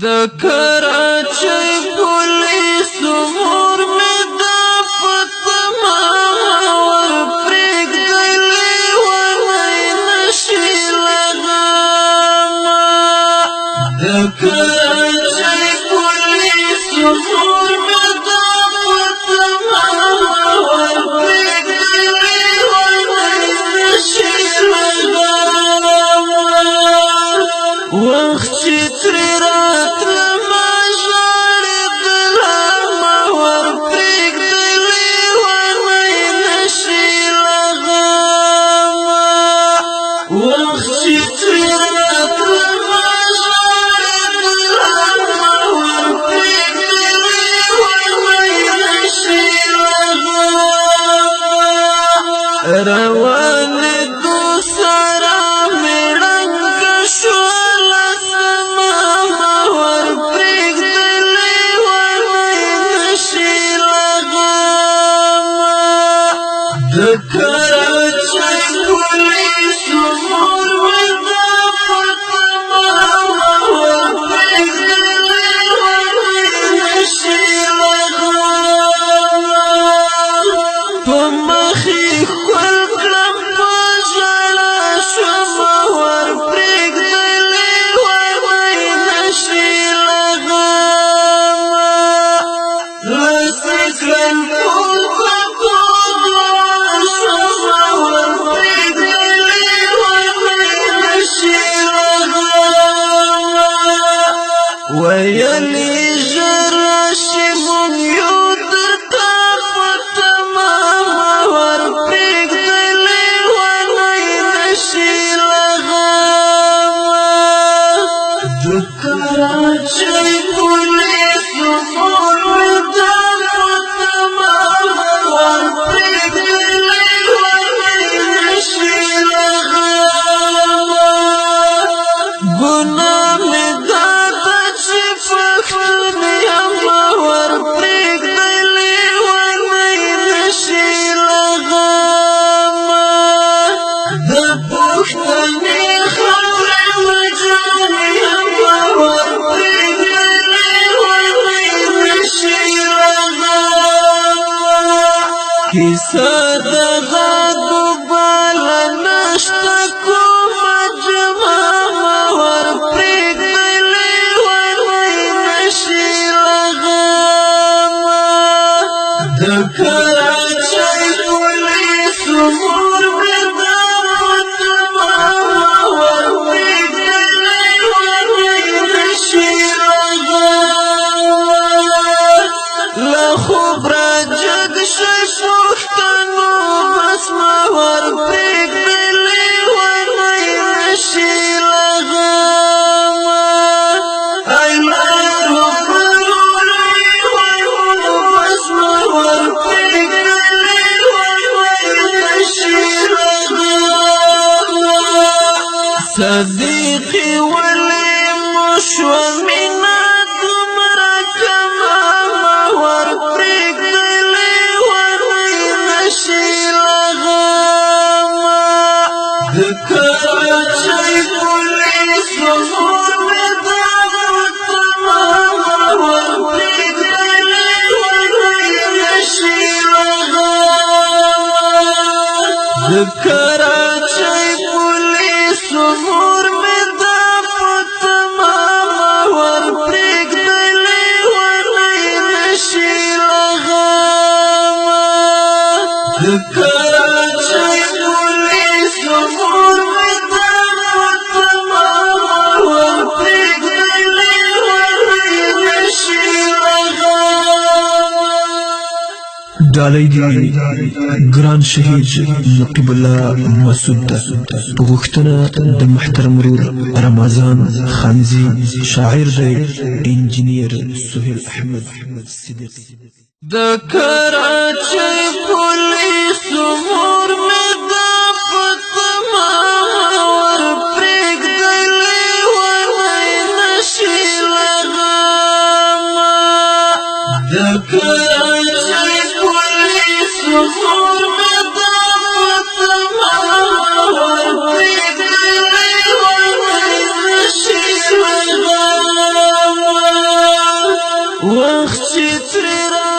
د کراچۍ پولیسو مور مې دا فتما ورپرېږدلې ونی نشي لغمه د کراچۍ پولیسو مور مې دا فتما ورپرېږدلې ونی نشي لغمه وخت چې ترې روان دو سارا میړنګ شول سما ورپرېږدلې ونی نشي لغمه د کراچۍ پولیسو مور مې دا فتما ورپرېږدلې ونی نشي لغمه په مخې ویلی ژرشي مونږ یو درته فتما ورپرېږدلې ونی نشي لغمه د کراچۍ پولیسو مور مې دا فتما ورپرېږدلې ونی نشي لغمه ګناه مې دا کیسه د غاګو بالا نشته کومه جمعه ورپرېږدلې ونی نشي لغمه د کراچۍ پولیسو مور مې دا فتما ورپرېږدلې ونی نشي لغمه له خوب راجګ شي پښتنو بس ما ورپرېږدلې ونی نشي لغمه ای لارو پرولې بس ما ورپرېږدلې ونی نشي لغمه صدیقي ولې مو شوه مینه دومره کمه ورپرېږدلې د کراچۍ پولیسو مور مې دا فتما ورپرېږدلې ونی نشي لغمه د کراچۍ پولیسو مور مې دا فتما ورپرېږدلې ونی نشي لغمه د کراچۍ پولیسو مور مې دا فتما ورپرېږدلې ونی نشي لغمه ډالۍ دي ګران شهید نقیب الله مسعود ته په غوښتنه د محترم ورور رمضان خانزي شاعر دی انجینیر سهیل احمد صدیقي د کراچۍ پولیسو مور مې دا فتما ورپرېږدلې ونی نشي لغمه د کراچۍ پولیسو مور مې دا فتما ورپرېږدلې ونی نشي لغمه تري را